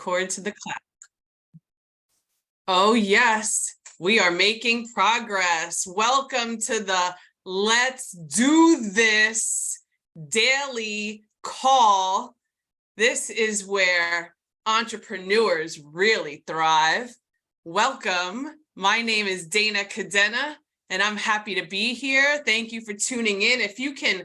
Record to the clap. Oh, yes, we are making progress. Welcome to the Let's Do This daily call. This is where entrepreneurs really thrive. Welcome. My name is Dana Cadena, and I'm happy to be here. Thank you for tuning in. If you can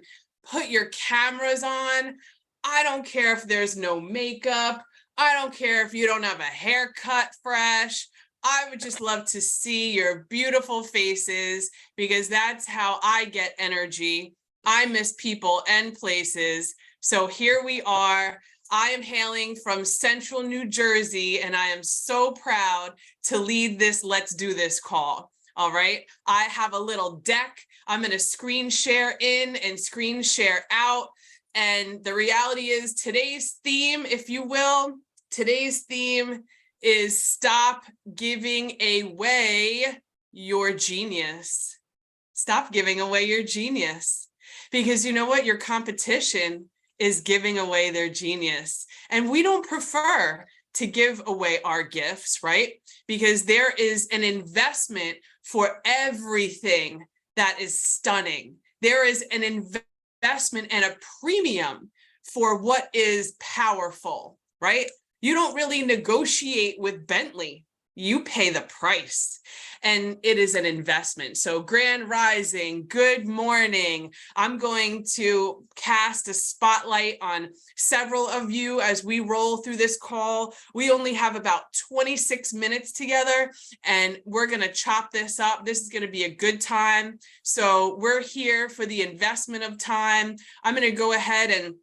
put your cameras on, I don't care if there's no makeup. I don't care if you don't have a haircut fresh. I would just love to see your beautiful faces because that's how I get energy. I miss people and places. So here we are. I am hailing from Central New Jersey, and I am so proud to lead this Let's Do This call. All right. I have a little deck. I'm going to screen share in and screen share out. And the reality is today's theme, if you will, today's theme is stop giving away your genius. Stop giving away your genius. Because you know what? Your competition is giving away their genius. And we don't prefer to give away our gifts, right? Because there is an investment for everything that is stunning. There is an investment and a premium for what is powerful, right? You don't really negotiate with Bentley. You pay the price, and it is an investment. So Grand Rising, good morning. I'm going to cast a spotlight on several of you as we roll through this call. We only have about 26 minutes together, and we're going to chop this up. This is going to be a good time. So we're here for the investment of time. I'm going to go ahead and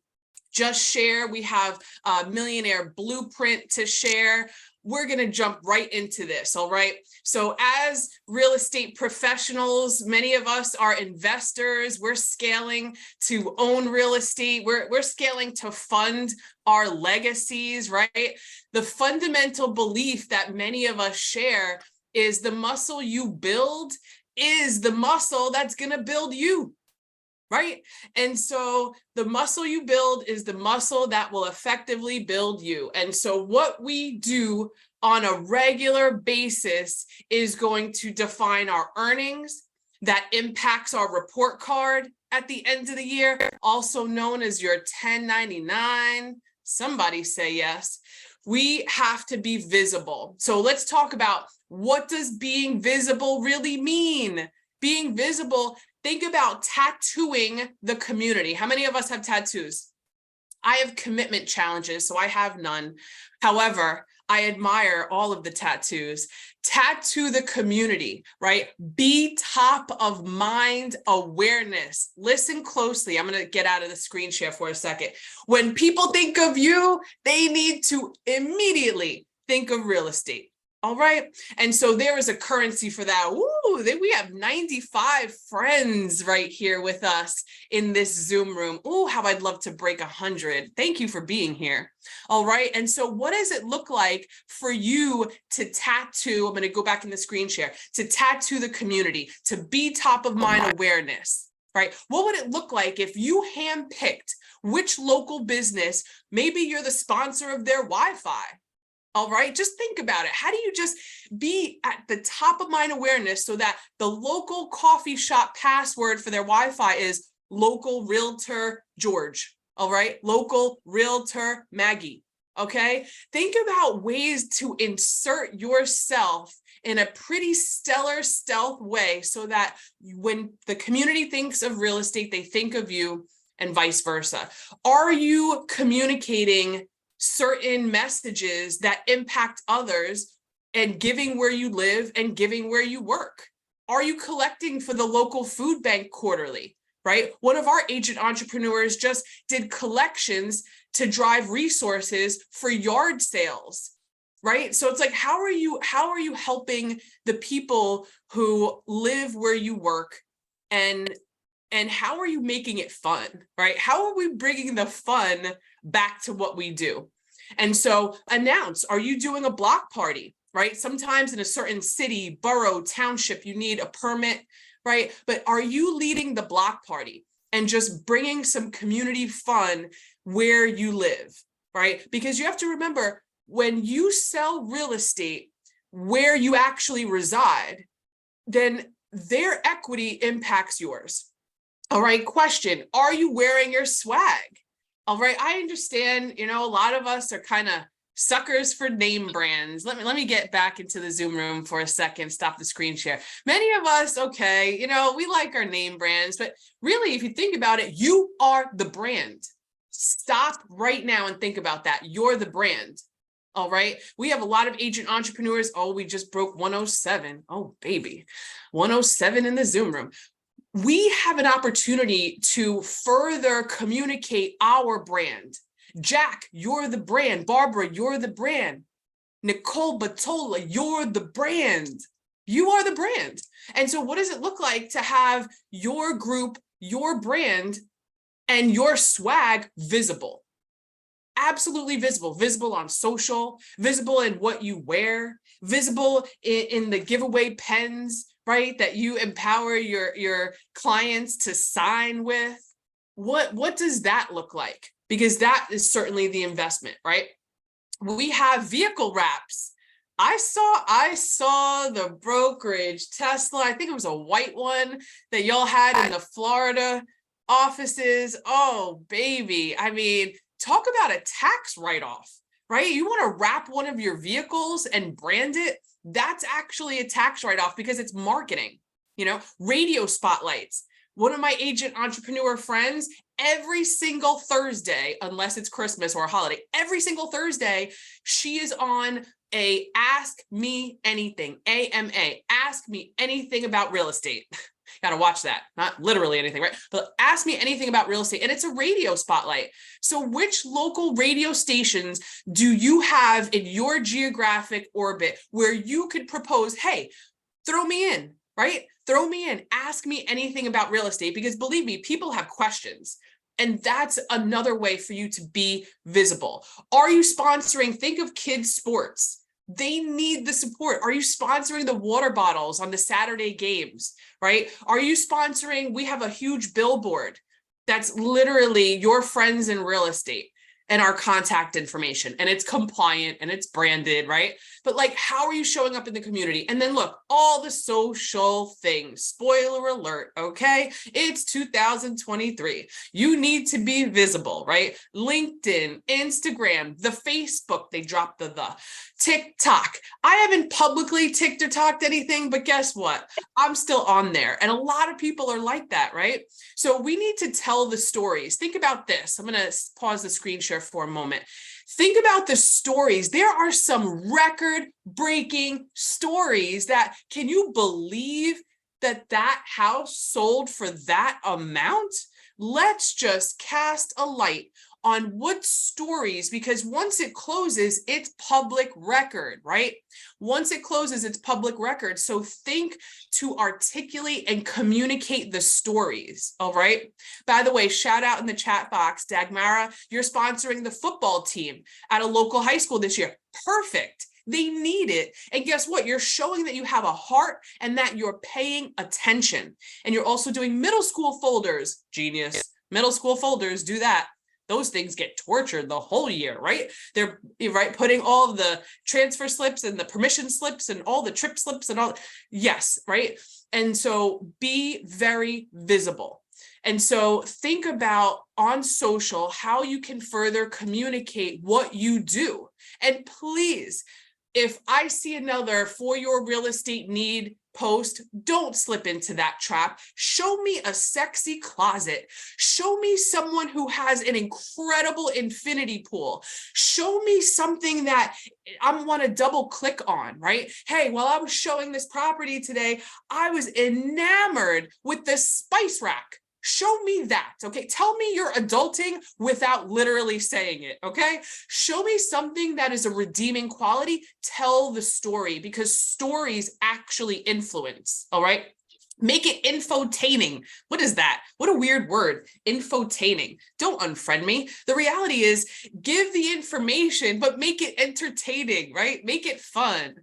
just share. We have a millionaire blueprint to share. We're going to jump right into this. All right. So as real estate professionals, many of us are investors. We're scaling to own real estate. We're scaling to fund our legacies, right? The fundamental belief that many of us share is the muscle you build is the muscle that's going to build you. Right? And so the muscle you build is the muscle that will effectively build you. And so what we do on a regular basis is going to define our earnings. That impacts our report card at the end of the year, also known as your 1099. Somebody say yes. We have to be visible. So let's talk about what does being visible really mean? Being visible, think about tattooing the community. How many of us have tattoos? I have commitment challenges, so I have none. However, I admire all of the tattoos. Tattoo the community, right? Be top of mind awareness. Listen closely. I'm going to get out of the screen share for a second. When people think of you, they need to immediately think of real estate. All right. And so there is a currency for that. Ooh, we have 95 friends right here with us in this Zoom room. Ooh, how I'd love to break 100. Thank you for being here. All right. And so what does it look like for you to tattoo? I'm going to go back in the screen share, to tattoo the community, to be top of mind awareness, right? What would it look like if you handpicked which local business, maybe you're the sponsor of their Wi-Fi? All right, just think about it. How do you just be at the top of mind awareness so that the local coffee shop password for their Wi-Fi is local realtor George? All right, local realtor Maggie. Okay, think about ways to insert yourself in a pretty stellar stealth way so that when the community thinks of real estate, they think of you and vice versa. Are you communicating certain messages that impact others and giving where you live and giving where you work? Are you collecting for the local food bank quarterly, right? One of our agent entrepreneurs just did collections to drive resources for yard sales, right? So it's like, how are you helping the people who live where you work, and how are you making it fun, right? How are we bringing the fun back to what we do? And so announce, are you doing a block party, right? Sometimes in a certain city, borough, township, you need a permit, right? But are you leading the block party and just bringing some community fun where you live, right? Because you have to remember, when you sell real estate where you actually reside, then their equity impacts yours. All right, question, are you wearing your swag? All right, I understand, a lot of us are kind of suckers for name brands. Let me get back into the Zoom room for a second, stop the screen share. Many of us, okay, we like our name brands, but really, if you think about it, you are the brand. Stop right now and think about that. You're the brand. All right. We have a lot of agent entrepreneurs. Oh, we just broke 107. Oh, baby. 107 in the Zoom room. We have an opportunity to further communicate our brand. Jack, you're the brand. Barbara, you're the brand. Nicole Batola, you're the brand. You are the brand. And so what does it look like to have your group, your brand, and your swag visible? Absolutely visible, visible on social, visible in what you wear, visible in the giveaway pens, right? That you empower your clients to sign with. What does that look like? Because that is certainly the investment, right? We have vehicle wraps. I saw the brokerage Tesla. I think it was a white one that y'all had in the Florida offices. Oh, baby. I mean, talk about a tax write-off, right? You want to wrap one of your vehicles and brand it. That's actually a tax write-off because it's marketing, radio spotlights. One of my agent entrepreneur friends, every single Thursday, unless it's Christmas or a holiday, every single Thursday, she is on a Ask Me Anything, AMA, Ask Me Anything About Real Estate. Got to watch that. Not literally anything, right? But ask me anything about real estate. And it's a radio spotlight. So which local radio stations do you have in your geographic orbit where you could propose, hey, throw me in, right? Throw me in. Ask me anything about real estate, because believe me, people have questions. And that's another way for you to be visible. Are you sponsoring? Think of kids' sports. They need the support. Are you sponsoring the water bottles on the Saturday games, right? Are you sponsoring? We have a huge billboard that's literally your friends in real estate and our contact information, and it's compliant and it's branded, right? But like, how are you showing up in the community? And then look, all the social things, spoiler alert, okay? It's 2023. You need to be visible, right? LinkedIn, Instagram, the Facebook, they dropped the TikTok. I haven't publicly TikToked anything, but guess what? I'm still on there. And a lot of people are like that, right? So we need to tell the stories. Think about this. I'm going to pause the screen share for a moment. Think about the stories. There are some record-breaking stories that, can you believe that house sold for that amount? Let's just cast a light on what stories, because once it closes, it's public record, right? Once it closes, it's public record. So think to articulate and communicate the stories, all right? By the way, shout out in the chat box, Dagmara, you're sponsoring the football team at a local high school this year. Perfect. They need it. And guess what? You're showing that you have a heart and that you're paying attention. And you're also doing middle school folders. Genius. Middle school folders, do that. Those things get tortured the whole year, right? They're right putting all of the transfer slips and the permission slips and all the trip slips and all. Yes, right? And so be very visible. And so think about on social how you can further communicate what you do. And please, if I see another for your real estate need post, don't slip into that trap. Show me a sexy closet. Show me someone who has an incredible infinity pool. Show me something that I want to double click on, right? Hey, while I was showing this property today, I was enamored with the spice rack. Show me that, okay? Tell me you're adulting without literally saying it, okay? Show me something that is a redeeming quality. Tell the story, because stories actually influence, all right? Make it infotaining. What is that? What a weird word, infotaining. Don't unfriend me. The reality is give the information, but make it entertaining, right? Make it fun.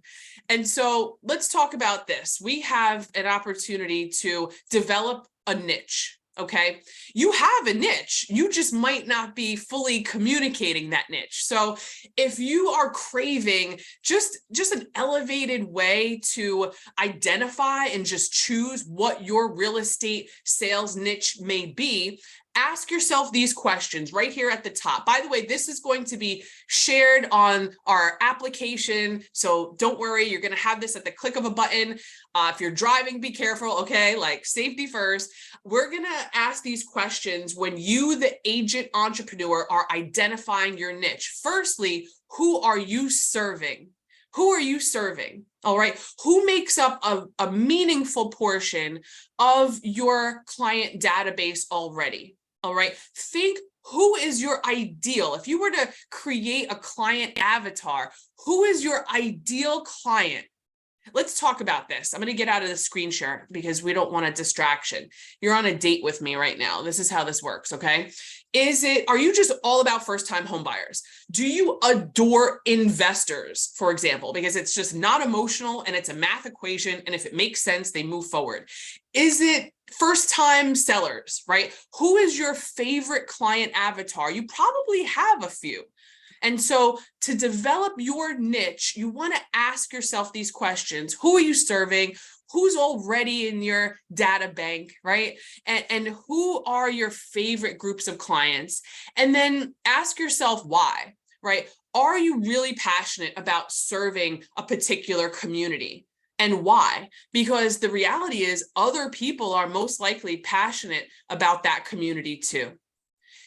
And so let's talk about this. We have an opportunity to develop a niche. Okay, you have a niche, you just might not be fully communicating that niche. So if you are craving just an elevated way to identify and just choose what your real estate sales niche may be, ask yourself these questions right here at the top. By the way, this is going to be shared on our application, so don't worry, you're going to have this at the click of a button. If you're driving, be careful, okay? Like, safety first. We're going to ask these questions when you, the agent entrepreneur, are identifying your niche. Firstly, who are you serving? Who are you serving? All right. Who makes up a meaningful portion of your client database already? All right. Think, who is your ideal? If you were to create a client avatar, who is your ideal client? Let's talk about this. I'm going to get out of the screen share because we don't want a distraction. You're on a date with me right now. This is how this works, okay? Are you just all about first-time home buyers? Do you adore investors, for example, because it's just not emotional and it's a math equation, and if it makes sense, they move forward? Is it first-time sellers, right? Who is your favorite client avatar? You probably have a few. And so to develop your niche, you want to ask yourself these questions. Who are you serving? Who's already in your data bank, right? And who are your favorite groups of clients? And then ask yourself why, right? Are you really passionate about serving a particular community? And why? Because the reality is other people are most likely passionate about that community too.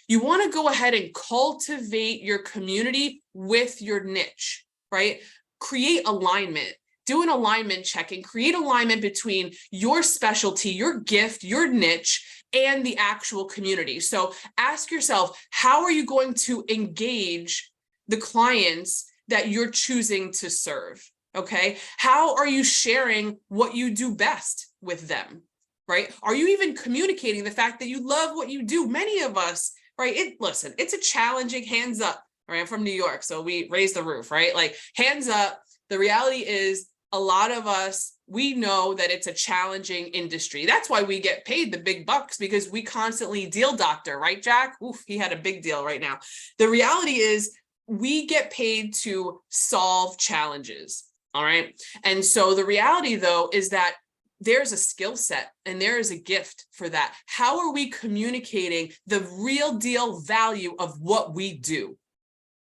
You want to go ahead and cultivate your community with your niche, right? Create alignment. Do an alignment check and create alignment between your specialty, your gift, your niche, and the actual community. So ask yourself, how are you going to engage the clients that you're choosing to serve? Okay. How are you sharing what you do best with them? Right? Are you even communicating the fact that you love what you do? Many of us, right? Listen, it's a challenging, hands up, right? I'm from New York, so we raise the roof, right? Like, hands up. The reality is a lot of us, we know that it's a challenging industry. That's why we get paid the big bucks, because we constantly deal doctor, right, Jack? Oof, he had a big deal right now. The reality is we get paid to solve challenges, all right? And so the reality, though, is that there's a skill set and there is a gift for that. How are we communicating the real deal value of what we do?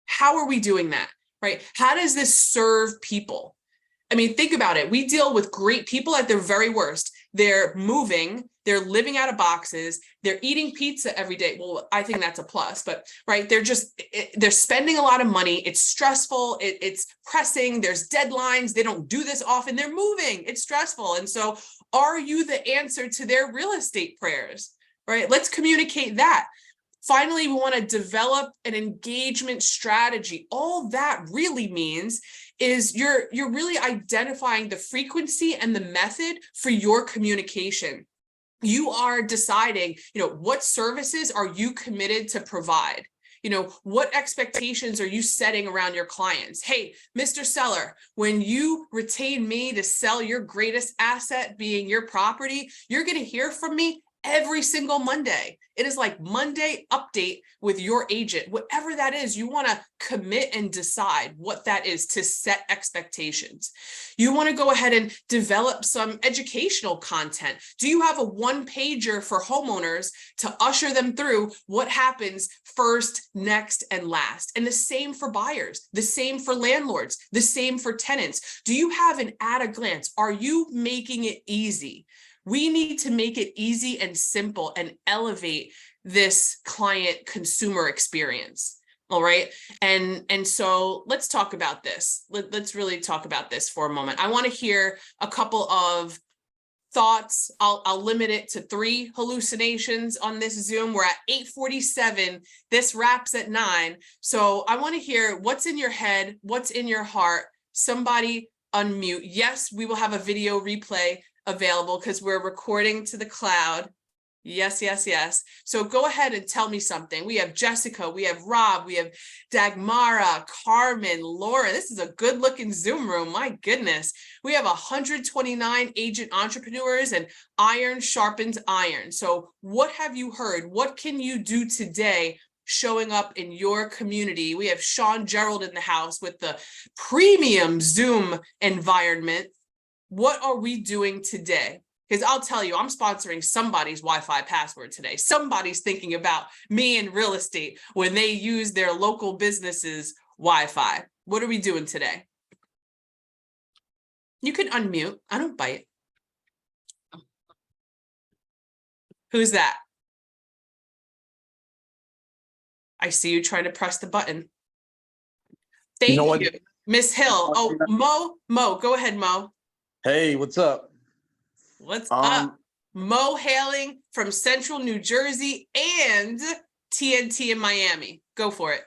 How are we doing that, right? How does this serve people? I mean, think about it. We deal with great people at their very worst. They're moving, they're living out of boxes, they're eating pizza every day. Well, I think that's a plus, but right, they're spending a lot of money. It's stressful, it's pressing, there's deadlines, they don't do this often, they're moving, it's stressful. And so are you the answer to their real estate prayers, right? Let's communicate that. Finally, we want to develop an engagement strategy. All that really means is you're really identifying the frequency and the method for your communication. You are deciding, what services are you committed to provide? What expectations are you setting around your clients? Hey, Mr. Seller, when you retain me to sell your greatest asset, being your property, you're going to hear from me every single Monday. It is like Monday update with your agent. Whatever that is, you want to commit and decide what that is to set expectations. You want to go ahead and develop some educational content. Do you have a one-pager for homeowners to usher them through what happens first, next, and last? And the same for buyers, the same for landlords, the same for tenants. Do you have an at a glance? Are you making it easy? We need to make it easy and simple and elevate this client consumer experience. All right. And so let's talk about this. Let's really talk about this for a moment. I want to hear a couple of thoughts. I'll limit it to 3 hallucinations on this Zoom. We're at 8:47. This wraps at 9. So I want to hear what's in your head, what's in your heart. Somebody unmute. Yes, we will have a video replay available because we're recording to the cloud. Yes, yes, yes. So go ahead and tell me something. We have Jessica, we have Rob, we have Dagmara, Carmen, Laura. This is a good looking Zoom room. My goodness. We have 129 agent entrepreneurs, and iron sharpens iron. So what have you heard? What can you do today showing up in your community? We have Sean Gerald in the house with the premium Zoom environment. What are we doing today? Because I'll tell you, I'm sponsoring somebody's Wi-Fi password today. Somebody's thinking about me in real estate when they use their local business's Wi-Fi. What are we doing today? You can unmute. I don't bite. Who's that? I see you trying to press the button. Thank you, Miss Hill. Oh, Mo, go ahead, Mo. Hey, what's up? What's up? Mo hailing from Central New Jersey and TNT in Miami. Go for it.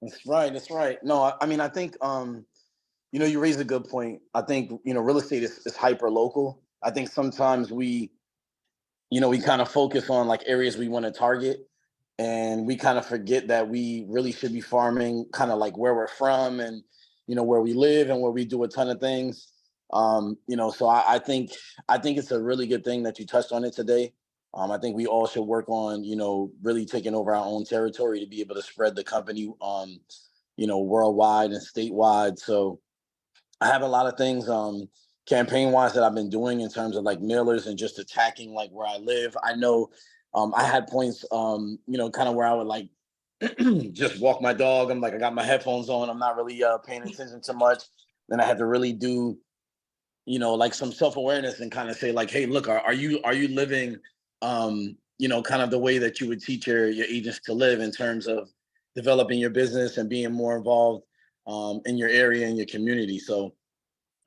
That's right. That's right. No, I mean, I think, you raised a good point. I think, real estate is hyper local. I think sometimes we kind of focus on like areas we want to target, and we kind of forget that we really should be farming kind of like where we're from and, where we live and where we do a ton of things. So I think it's a really good thing that you touched on it today. I think we all should work on, really taking over our own territory to be able to spread the company, worldwide and statewide. So I have a lot of things, campaign wise that I've been doing in terms of like mailers and just attacking like where I live. I know, I had points, kind of where I would like just walk my dog. I'm like, I got my headphones on. I'm not really paying attention to much. Then I had to really do like some self-awareness and kind of say like, hey, look, are you living, kind of the way that you would teach your agents to live in terms of developing your business and being more involved in your area and your community. So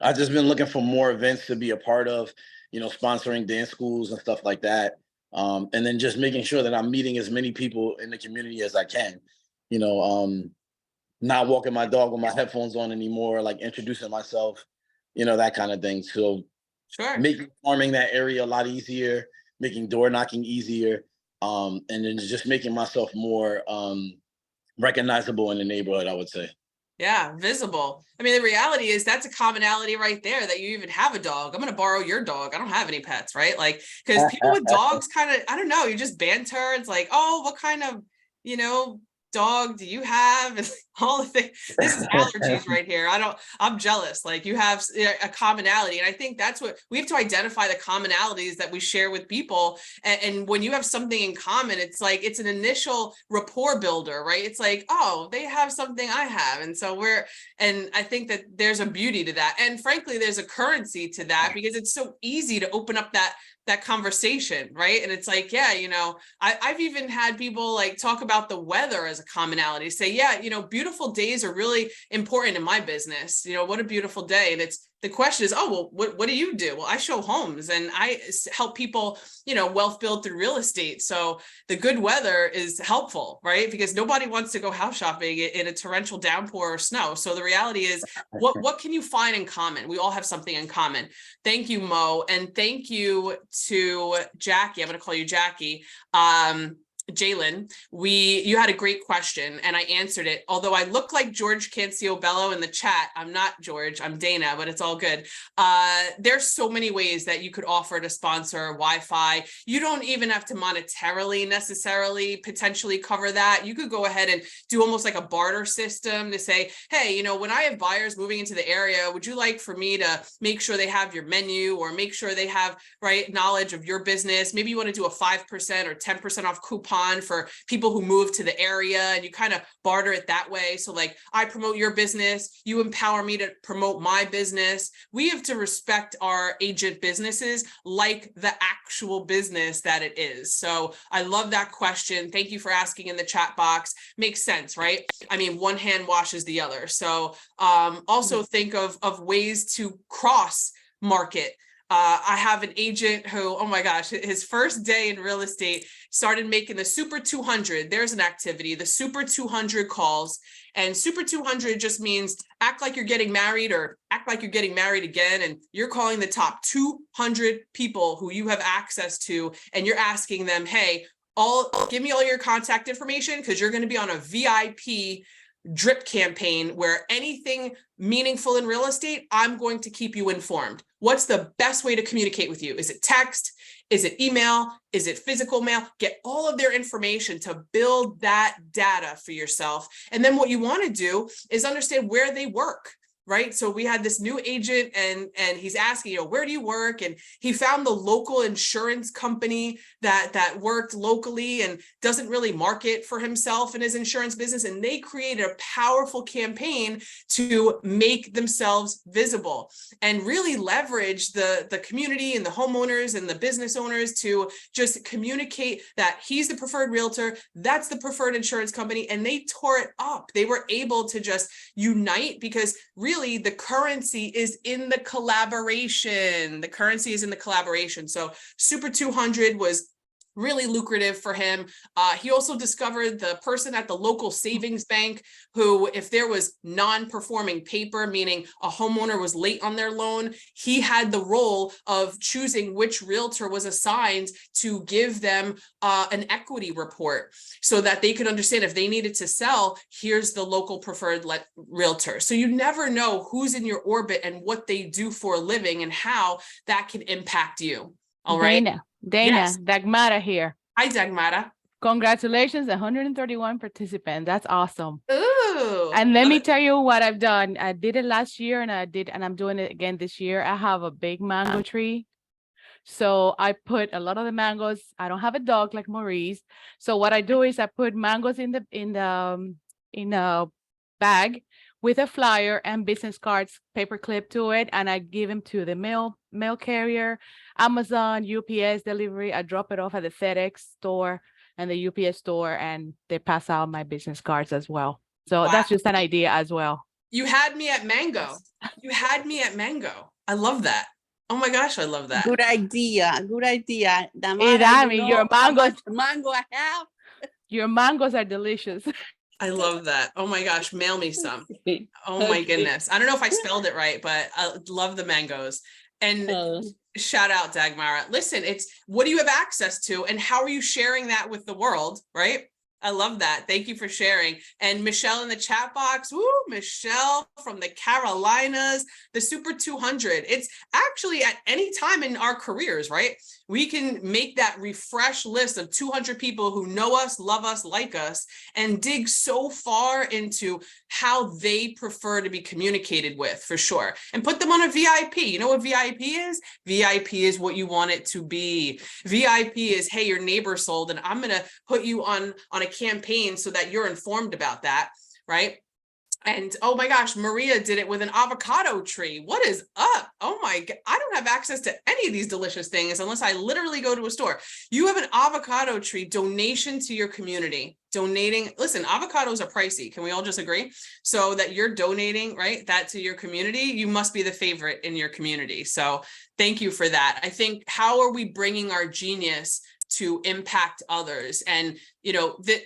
I've just been looking for more events to be a part of, sponsoring dance schools and stuff like that. And then just making sure that I'm meeting as many people in the community as I can, not walking my dog with my headphones on anymore, like introducing myself, that kind of thing. So Sure. making farming that area a lot easier, making door knocking easier, and then just making myself more recognizable in the neighborhood, I would say. Yeah, visible. I mean, the reality is that's a commonality right there that you even have a dog. I'm going to borrow your dog. I don't have any pets, right? Like, because people with dogs kind of, I don't know, you just banter. It's like, oh, what kind of, dog do you have? And all the things. This is allergies right here. I'm jealous. Like you have a commonality. And I think that's what we have to identify, the commonalities that we share with people. And when you have something in common, it's like, it's an initial rapport builder, right? It's like, oh, they have something I have. And so and I think that there's a beauty to that. And frankly, there's a currency to that because it's so easy to open up that conversation, right? And it's like, yeah, I've even had people like talk about the weather as a commonality, say, yeah, beautiful days are really important in my business. What a beautiful day. And the question is, oh, well, what do you do? Well, I show homes and I help people, wealth build through real estate. So the good weather is helpful, right? Because nobody wants to go house shopping in a torrential downpour or snow. So the reality is, what can you find in common? We all have something in common. Thank you, Mo. And thank you to Jackie. I'm going to call you Jackie. Jalen, you had a great question and I answered it. Although I look like George Canciobello in the chat, I'm not George, I'm Dana, but it's all good. There's so many ways that you could offer to sponsor Wi-Fi. You don't even have to monetarily necessarily potentially cover that. You could go ahead and do almost like a barter system to say, hey, when I have buyers moving into the area, would you like for me to make sure they have your menu or make sure they have knowledge of your business? Maybe you want to do a 5% or 10% off coupon for people who move to the area, and you kind of barter it that way. So like, I promote your business, you empower me to promote my business. We have to respect our agent businesses like the actual business that it is. So I love that question. Thank you for asking in the chat box. Makes sense, right? I mean, one hand washes the other. So also think of ways to cross market. I have an agent who, oh my gosh, his first day in real estate started making the Super 200. There's an activity, the Super 200 calls. And Super 200 just means act like you're getting married or act act like you're getting married again and you're calling the top 200 people who you have access to, and you're asking them, hey, give me all your contact information, because you're going to be on a VIP drip campaign where anything meaningful in real estate, I'm going to keep you informed. What's the best way to communicate with you? Is it text? Is it email? Is it physical mail? Get all of their information to build that data for yourself. And then what you want to do is understand where they work. Right. So we had this new agent and he's asking, where do you work? And he found the local insurance company that worked locally and doesn't really market for himself in his insurance business. And they created a powerful campaign to make themselves visible and really leverage the community and the homeowners and the business owners to just communicate that he's the preferred realtor. That's the preferred insurance company. And they tore it up. They were able to just unite, because really the currency is in the collaboration. The currency is in the collaboration. So Super 200 was really lucrative for him. He also discovered the person at the local savings bank who, if there was non-performing paper, meaning a homeowner was late on their loan, he had the role of choosing which realtor was assigned to give them an equity report so that they could understand if they needed to sell, here's the local preferred realtor. So you never know who's in your orbit and what they do for a living and how that can impact you. All right. Dana, Yes. Dagmara here. Hi, Dagmara. Congratulations, 131 participants. That's awesome. Ooh. And let me tell you what I've done. I did it last year and I'm doing it again this year. I have a big mango tree. So I put a lot of the mangoes. I don't have a dog like Maurice. So what I do is I put mangoes in a bag with a flyer and business cards, paper clip to it, and I give them to the mail carrier, Amazon, UPS delivery. I drop it off at the FedEx store and the UPS store, and they pass out my business cards as well. So Wow. that's just an idea as well. You had me at mango. You had me at mango. I love that. Oh my gosh, I love that. Good idea. Good idea. Hey, Damara, Dami, you your know how mangoes, much mango I have? your mangoes are delicious. I love that. Oh my gosh, mail me some. Oh my Okay. goodness. I don't know if I spelled it right, but I love the mangoes. And shout out Dagmara. Listen, it's what do you have access to and how are you sharing that with the world, right? I love that. Thank you for sharing. And Michelle in the chat box. Woo, Michelle from the Carolinas, the Super 200. It's actually at any time in our careers, right? We can make that refresh list of 200 people who know us, love us, like us, and dig so far into how they prefer to be communicated with, for sure. And put them on a VIP. You know what VIP is? VIP is what you want it to be. VIP is, hey, your neighbor sold, and I'm going to put you on a campaign so that you're informed about that, right? And oh my gosh, Maria did it with an avocado tree. What is up? Oh my God, I don't have access to any of these delicious things unless I literally go to a store. You have an avocado tree donation to your community. Donating, listen, avocados are pricey. Can we all just agree? So that you're donating, right, that to your community, you must be the favorite in your community. So thank you for that. I think, how are we bringing our genius to impact others? And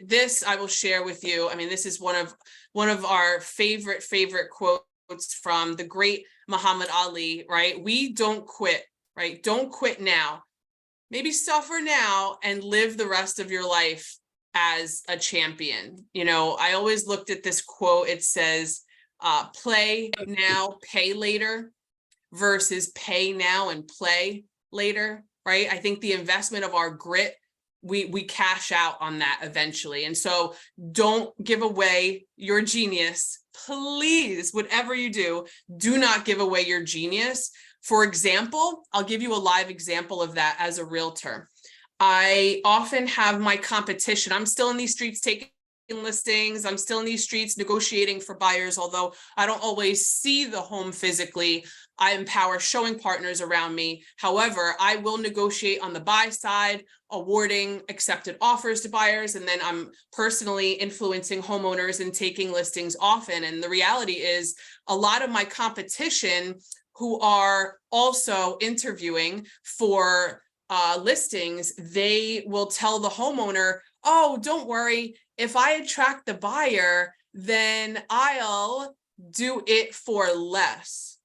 this I will share with you. I mean, this is one of our favorite quotes from the great Muhammad Ali, right? We don't quit, right? Don't quit now. Maybe suffer now and live the rest of your life as a champion. I always looked at this quote. It says, play now, pay later, versus pay now and play later. Right? I think the investment of our grit, we cash out on that eventually. And so don't give away your genius. Please, whatever you do not give away your genius. For example, I'll give you a live example of that as a realtor. I often have my competition. I'm still in these streets taking listings. I'm still in these streets negotiating for buyers, although I don't always see the home physically. I empower showing partners around me. However, I will negotiate on the buy side, awarding accepted offers to buyers, and then I'm personally influencing homeowners and taking listings often. And the reality is, a lot of my competition who are also interviewing for listings, they will tell the homeowner, oh, don't worry, if I attract the buyer, then I'll do it for less.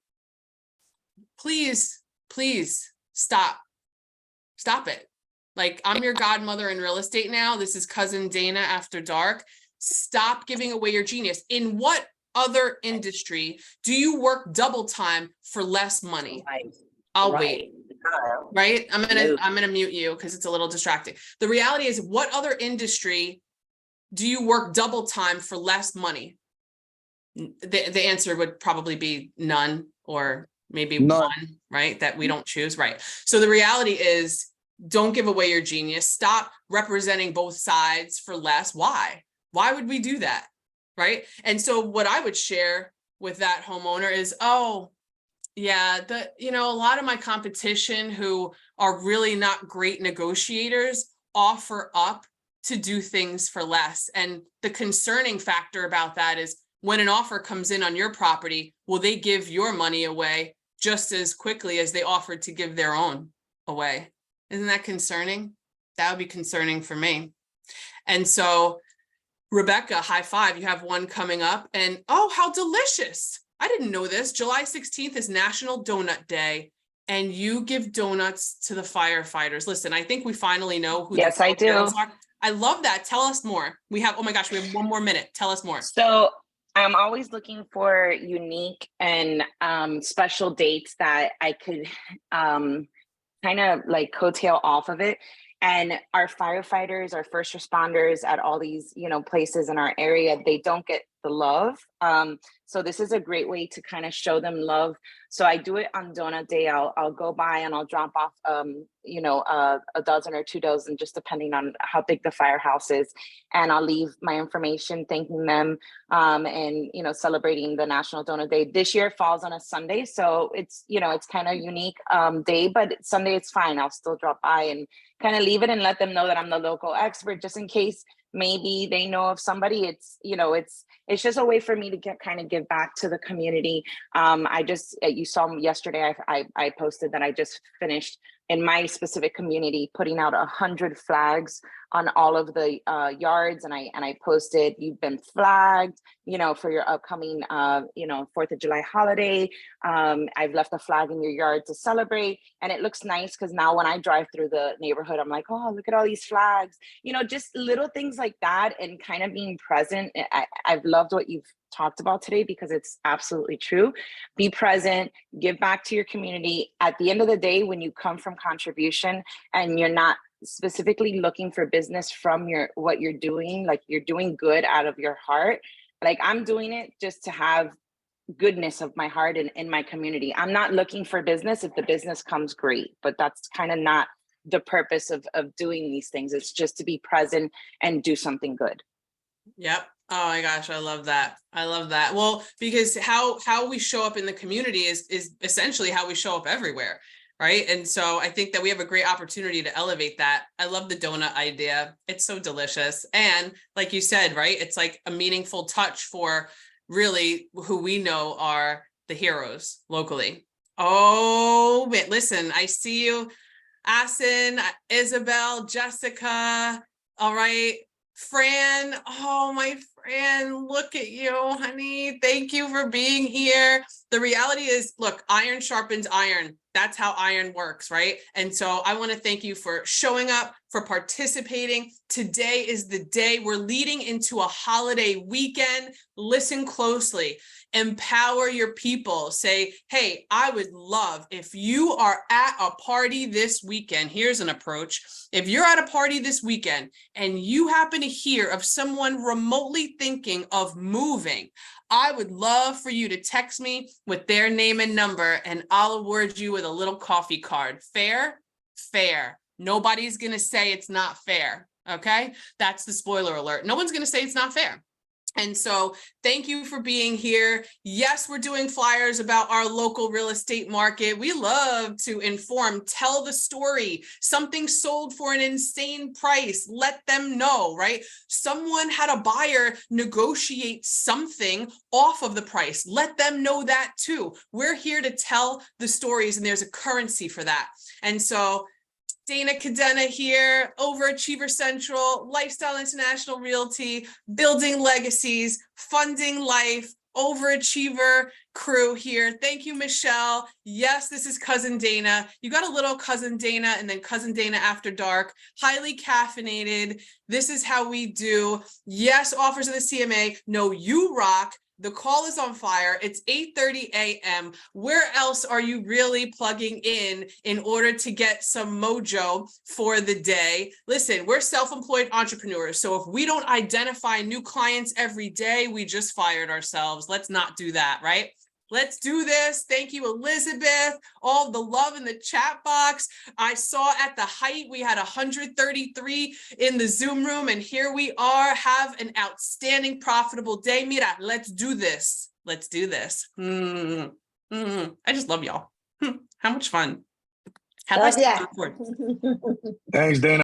please, please stop it. Like, I'm your godmother in real estate now. This is cousin Dana after dark. Stop giving away your genius. In what other industry do you work double time for less money? Right. I'll Right. wait. Right? I'm No. gonna mute you because it's a little distracting. The reality is, what other industry do you work double time for less money? The answer would probably be none, or maybe None. one, right? That we don't choose, right? So the reality is, don't give away your genius. Stop representing both sides for less. Why? Why would we do that? Right? And so what I would share with that homeowner is, oh, yeah, a lot of my competition who are really not great negotiators offer up to do things for less. And the concerning factor about that is, when an offer comes in on your property, will they give your money away just as quickly as they offered to give their own away? Isn't that concerning? That would be concerning for me. And so, Rebecca, high five, you have one coming up. And oh, how delicious. I didn't know this. July 16th is National Donut Day, and you give donuts to the firefighters. Listen, I think we finally know who Yes, the I do. heroes are. I love that. Tell us more. Oh my gosh, we have one more minute. Tell us more. So I'm always looking for unique and special dates that I could kind of like coattail off of it. And our firefighters, our first responders at all these, places in our area, they don't get the love. So this is a great way to kind of show them love. So I do it on Donut Day. I'll go by and I'll drop off, a dozen or 2 dozen, just depending on how big the firehouse is. And I'll leave my information, thanking them, and, celebrating the National Donut Day. This year falls on a Sunday. So it's, it's kind of unique day, but Sunday it's fine. I'll still drop by and kind of leave it and let them know that I'm the local expert, just in case maybe they know of somebody. It's, it's just a way for me to give back to the community. You saw yesterday, I posted that I just finished in my specific community putting out 100 flags on all of the yards, and I posted, you've been flagged, for your upcoming 4th of July holiday. I've left a flag in your yard to celebrate, and it looks nice because now when I drive through the neighborhood, I'm like, oh, look at all these flags, just little things like that, and kind of being present. I've loved what you've talked about today because it's absolutely true. Be present, give back to your community. At the end of the day, when you come from contribution and you're not specifically looking for business from what you're doing, like you're doing good out of your heart. Like, I'm doing it just to have goodness of my heart in my community. I'm not looking for business. If the business comes, great, but that's kind of not the purpose of doing these things. It's just to be present and do something good. Yep. Oh my gosh, I love that. I love that. Well, because how we show up in the community is essentially how we show up everywhere, right? And so I think that we have a great opportunity to elevate that. I love the donut idea. It's so delicious. And like you said, right, it's like a meaningful touch for really who we know are the heroes locally. Oh, wait, listen, I see you, Asin, Isabel, Jessica. All right. Fran, oh, my Fran, look at you, honey. Thank you for being here. The reality is, look, iron sharpens iron. That's how iron works, right? And so I want to thank you for showing up, for participating. Today is the day. We're leading into a holiday weekend. Listen closely. Empower your people. Say, hey, I would love if you are at a party this weekend. Here's an approach. If you're at a party this weekend and you happen to hear of someone remotely thinking of moving, I would love for you to text me with their name and number, and I'll award you with a little coffee card. Fair? Fair. Nobody's going to say it's not fair. Okay? That's the spoiler alert. No one's going to say it's not fair. And so thank you for being here. Yes, we're doing flyers about our local real estate market. We love to inform, tell the story. Something sold for an insane price. Let them know, right? Someone had a buyer negotiate something off of the price. Let them know that too. We're here to tell the stories, and there's a currency for that. And so Dana Cadena here, Overachiever Central, Lifestyle International Realty, building legacies, funding life, overachiever crew here. Thank you, Michelle. Yes, this is Cousin Dana. You got a little Cousin Dana and then Cousin Dana After Dark, highly caffeinated. This is how we do. Yes, offers of the CMA. No, you rock. The call is on fire. It's 8:30 a.m. Where else are you really plugging in order to get some mojo for the day? Listen, we're self-employed entrepreneurs. So if we don't identify new clients every day, we just fired ourselves. Let's not do that, right? Let's do this. Thank you, Elizabeth. All the love in the chat box. I saw at the height, we had 133 in the Zoom room, and here we are. Have an outstanding, profitable day. Mira, let's do this. Let's do this. I just love y'all. How much fun. How much Gracias. record? Thanks, Dana.